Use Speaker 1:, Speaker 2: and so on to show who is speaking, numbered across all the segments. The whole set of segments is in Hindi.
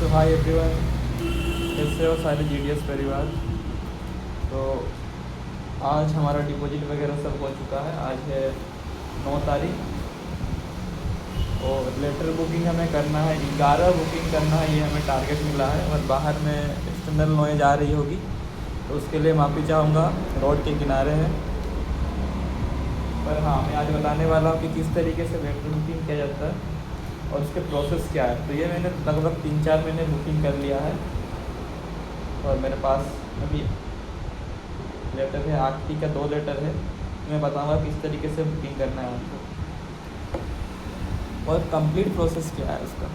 Speaker 1: तो हाय एवरीवन, कैसे हो सारे GDS परिवार। तो आज हमारा डिपॉजिट वगैरह सब हो चुका है। आज है 9 तारीख और लेटर बुकिंग हमें करना है, 11 बुकिंग करना है, ये हमें टारगेट मिला है। और बाहर में एक्सटर्नल नॉइज आ रही होगी तो उसके लिए माफ़ी चाहूँगा, रोड के किनारे है। पर हाँ, मैं आज बताने वाला हूँ कि किस तरीके से लेटर बुकिंग किया जाता है और उसके प्रोसेस क्या है। तो ये मैंने लगभग 3-4 महीने बुकिंग कर लिया है और मेरे पास अभी लेटर है, आखिरी का 2 लेटर है। मैं बताऊंगा किस तरीके से बुकिंग करना है आपको और कंप्लीट प्रोसेस क्या है उसका।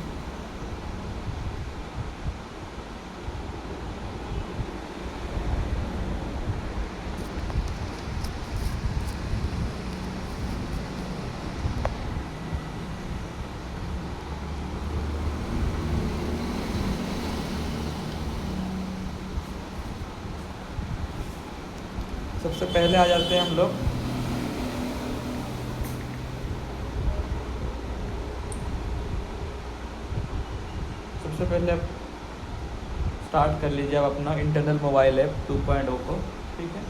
Speaker 1: सबसे पहले आ जाते हैं हम लोग सबसे पहले आप स्टार्ट कर लीजिए आप अपना इंटरनल मोबाइल ऐप 2.0 को, ठीक है।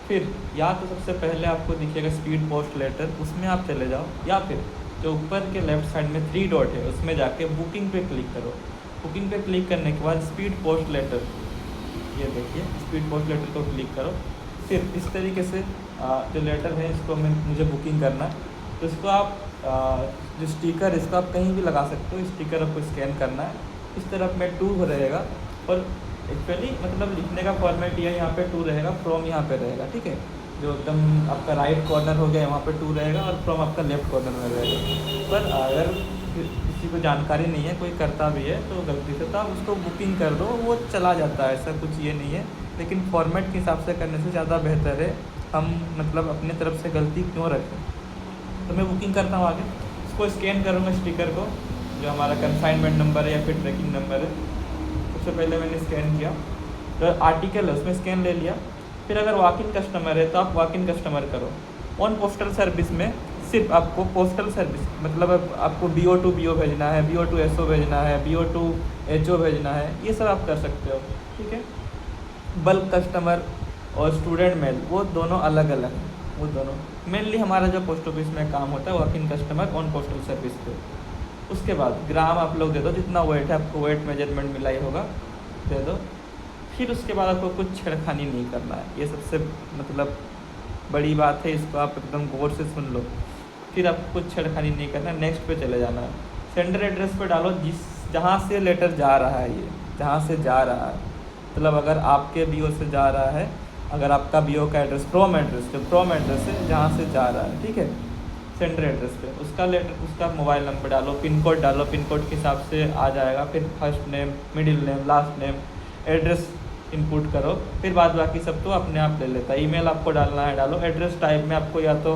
Speaker 1: फिर या तो सबसे पहले आपको दिखेगा स्पीड पोस्ट लेटर, उसमें आप चले जाओ, या फिर जो ऊपर के लेफ्ट साइड में 3 डॉट है उसमें जाके बुकिंग पे क्लिक करो। बुकिंग पे क्लिक करने के बाद स्पीड पोस्ट लेटर, ये देखिए स्पीड पोस्ट लेटर को क्लिक करो। फिर इस तरीके से जो लेटर है इसको मुझे बुकिंग करना है, तो इसको आप जो स्टिकर इसको आप कहीं भी लगा सकते हो। स्टिकर आपको स्कैन करना है, इस तरफ में टू रहेगा और एक्चुअली मतलब लिखने का फॉर्मेट ये यहाँ पे टू रहेगा, फ्रॉम यहाँ पे रहेगा, ठीक है। जो एकदम आपका राइट कॉर्नर हो गया वहाँ पे टू रहेगा और फ्रॉम आपका लेफ्ट कॉर्नर में रहेगा। पर अगर किसी को जानकारी नहीं है, कोई करता भी है तो गलती से, तो आप उसको बुकिंग कर दो, वो चला जाता है, ऐसा कुछ ये नहीं है। लेकिन फॉर्मेट के हिसाब से करने से ज़्यादा बेहतर है, हम मतलब अपनी तरफ से गलती क्यों रखें। तो मैं बुकिंग करता हूँ आगे, इसको स्कैन करूँगा स्टिकर को, जो हमारा कंसाइनमेंट नंबर है या फिर ट्रैकिंग नंबर है। सबसे पहले मैंने स्कैन किया, तो आर्टिकल है उसमें स्कैन ले लिया। फिर अगर वॉक इन कस्टमर है तो आप वॉक इन कस्टमर करो। ऑन पोस्टल सर्विस में सिर्फ आपको पोस्टल सर्विस मतलब आपको BO to BO भेजना है, BO to SO भेजना है, BO to HO भेजना है, ये सब आप कर सकते हो, ठीक है। बल्क कस्टमर और स्टूडेंट मेल वो दोनों अलग अलग हैं। वो दोनों मेनली हमारा जो पोस्ट ऑफिस में काम होता है walk in customer on postal service पे। उसके बाद ग्राम आप लोग दे दो, जितना वेट है आपको वेट मेजरमेंट मिला ही होगा, दे दो। फिर उसके बाद आपको कुछ छेड़खानी नहीं करना है, ये सबसे मतलब बड़ी बात है, इसको आप एकदम गौर से सुन लो। फिर आपको कुछ छेड़खानी नहीं करना है, नेक्स्ट पे चले जाना है। सेंडर एड्रेस पे डालो जहाँ से लेटर जा रहा है, ये जहाँ से जा रहा है, मतलब अगर आपके BO से जा रहा है, अगर आपका BO का एड्रेस फ्रॉम एड्रेस, जो फ्रॉम एड्रेस है जहाँ से जा रहा है, ठीक है, सेंटर एड्रेस पे उसका लेटर, उसका मोबाइल नंबर डालो, पिन कोड डालो, पिन कोड के हिसाब से आ जाएगा। फिर first name, middle name, last name, address input करो। फिर बाद बाकी सब तो अपने आप ले लेता है। ईमेल आपको डालना है डालो। एड्रेस टाइप में आपको या तो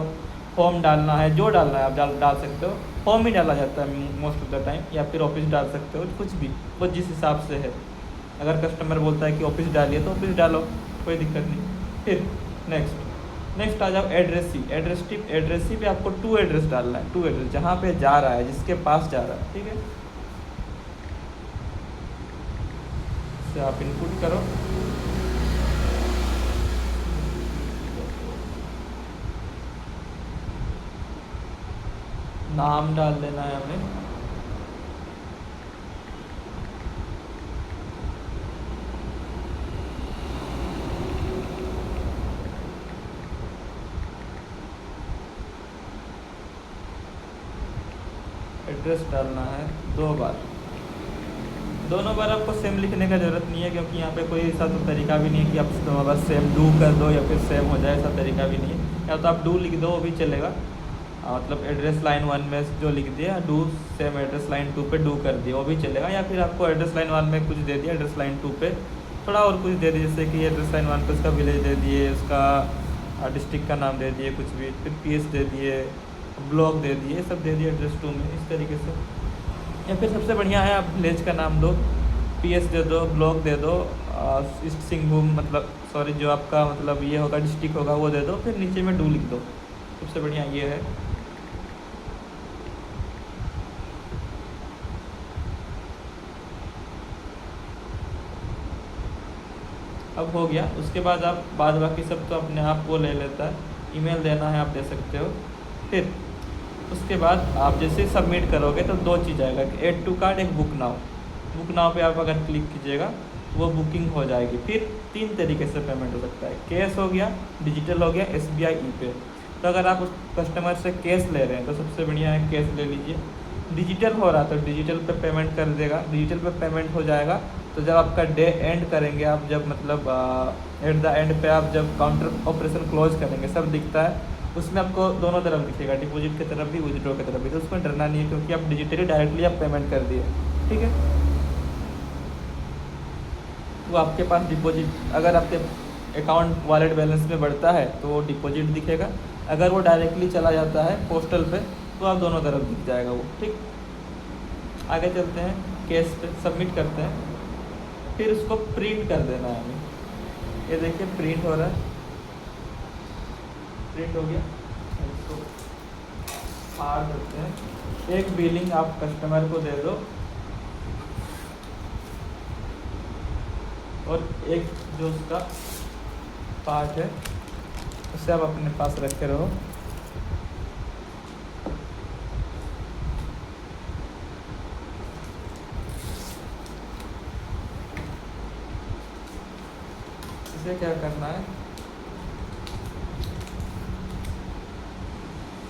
Speaker 1: होम डालना है, जो डालना है आप डाल सकते हो। होम ही डाला जाता है मोस्ट ऑफ द टाइम, या फिर ऑफिस डाल सकते हो, कुछ भी, वो जिस हिसाब से है। अगर कस्टमर बोलता है कि ऑफिस डालिए तो ऑफिस डालो, कोई दिक्कत नहीं। फिर नेक्स्ट आ जाओ एड्रेसी पे आपको 2 एड्रेस डालना है। 2 एड्रेस जहाँ पे जा रहा है, जिसके पास जा रहा है, ठीक है। इसे आप इनपुट करो। नाम डाल देना है हमें, एड्रेस डालना है 2 बार। दोनों बार आपको सेम लिखने का ज़रूरत नहीं है, क्योंकि यहाँ पे कोई ऐसा तो तरीका भी नहीं है कि आप बस सेम डू कर दो या फिर सेम हो जाए, ऐसा तरीका भी नहीं है। या तो आप डू लिख दो, वो भी चलेगा। मतलब एड्रेस लाइन 1 में जो लिख दिया डू, सेम एड्रेस लाइन 2 पे डू कर दिया, वो भी चलेगा। या फिर आपको एड्रेस लाइन 1 में कुछ दे दिया, एड्रेस लाइन 2 पे थोड़ा और कुछ दे दिए, जैसे कि एड्रेस लाइन 1 पे उसका विलेज दे दिए, उसका डिस्ट्रिक्ट का नाम दे दिए कुछ भी, फिर PS दे दिए, ब्लॉक दे दिए, सब दे दिए एड्रेस 2 में, इस तरीके से। या फिर सबसे बढ़िया है आप विलेज का नाम दो, PS दे दो, ब्लॉक दे दो, ईस्ट सिंहभूम मतलब सॉरी जो आपका मतलब ये होगा डिस्ट्रिक्ट होगा वो दे दो, फिर नीचे में डू लिख दो। सबसे बढ़िया ये है। अब हो गया। उसके बाद आप बाद बाकी सब तो अपने आप वो ले लेता है, ईमेल देना है आप दे सकते हो। फिर उसके बाद आप जैसे सबमिट करोगे तो दो चीज़ आएगा, ऐड टू कार्ट, एक बुक नाउ। बुक नाउ पे आप अगर क्लिक कीजिएगा वो बुकिंग हो जाएगी। फिर 3 तरीके से पेमेंट हो सकता है, कैश हो गया, डिजिटल हो गया, SBI ई-पे। तो अगर आप उस कस्टमर से कैश ले रहे हैं तो सबसे बढ़िया है कैश ले लीजिए। डिजिटल हो रहा तो डिजिटल पे पेमेंट कर देगा, डिजिटल पे पेमेंट हो जाएगा। तो जब आपका डे एंड करेंगे आप, जब मतलब एट द एंड पे आप जब काउंटर ऑपरेशन क्लोज करेंगे सब दिखता है, उसमें आपको दोनों तरफ दिखेगा, डिपॉजिट की तरफ भी, विथड्रॉ की तरफ भी। तो उसमें डरना नहीं है क्योंकि आप डिजिटली डायरेक्टली आप पेमेंट कर दिए, ठीक है। वो आपके पास डिपॉजिट, अगर आपके अकाउंट वॉलेट बैलेंस में बढ़ता है तो वो डिपॉजिट दिखेगा, अगर वो डायरेक्टली चला जाता है पोस्टल पे तो आप दोनों तरफ दिख जाएगा वो, ठीक। आगे चलते हैं, कैश पे सबमिट करते हैं। फिर उसको प्रिंट कर देना है हमें। ये देखिए प्रिंट हो रहा है, प्रिंट हो गया। इसको फाड़ देते हैं। एक बिलिंग आप कस्टमर को दे दो और एक जो उसका पार्ट है उसे आप अपने पास रखे रहो। इसे क्या करना है,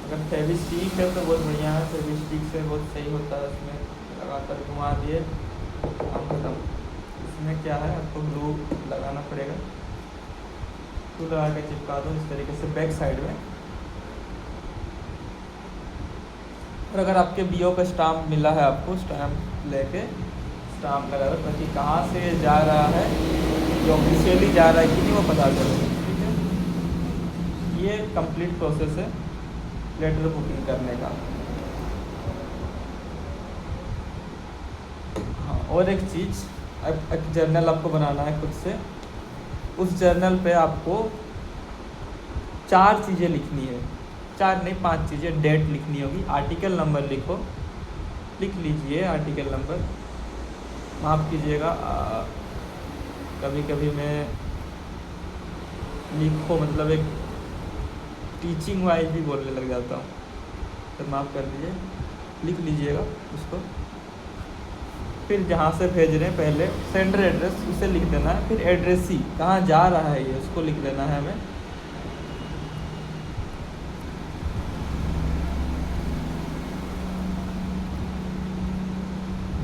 Speaker 1: अगर फेविस्टिक है तो बहुत बढ़िया है, फेविस्टिक से बहुत सही होता है। इसमें लगातार घुमा दिए, काम खत्म। इसमें क्या है, आपको ग्लू लगाना पड़ेगा। ग्लू लगा के चिपका दो इस तरीके से बैक साइड में। और अगर आपके BO का स्टाम्प मिला है आपको, स्टाम्प लेके स्टाम्प लगा दो ताकि कहाँ से जा रहा है, जो ऑफिशियली जा रहा है कि नहीं वो पता चले, ठीक है। ये कंप्लीट प्रोसेस है लेटर बुकिंग करने का। हाँ, और एक चीज़, एक जर्नल आपको बनाना है खुद से। उस जर्नल पे आपको 4 चीज़ें लिखनी है, 4 नहीं 5 चीज़ें। डेट लिखनी होगी, आर्टिकल नंबर लिखो, लिख लीजिए आर्टिकल नंबर। माफ़ कीजिएगा, कभी कभी मैं लिखो मतलब एक टीचिंग वाइज भी बोलने लग जाता हूँ, तो माफ़ कर दीजिए। लिख लीजिएगा उसको। फिर जहाँ से भेज रहे हैं पहले सेंडर एड्रेस उसे लिख देना है। फिर एड्रेस ही कहाँ जा रहा है ये उसको लिख देना है हमें।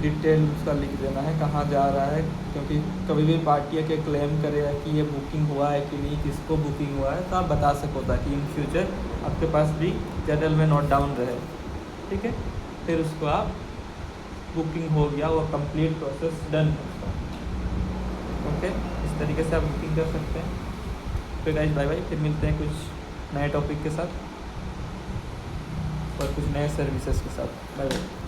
Speaker 1: डिटेल उसका लिख देना है कहाँ जा रहा है, क्योंकि कभी भी पार्टी के क्लेम करेगा कि ये बुकिंग हुआ है कि नहीं, किसको बुकिंग हुआ है, तो आप बता सको ताकि इन फ्यूचर आपके पास भी जर्नल में नोट डाउन रहे, ठीक है। फिर उसको आप बुकिंग हो गया, वो कंप्लीट प्रोसेस डन है। ओके, इस तरीके से आप बुकिंग कर सकते हैं। फिर गाइस बाय बाय, फिर मिलते हैं कुछ नए टॉपिक के साथ और कुछ नए सर्विसेज के साथ। Bye bye.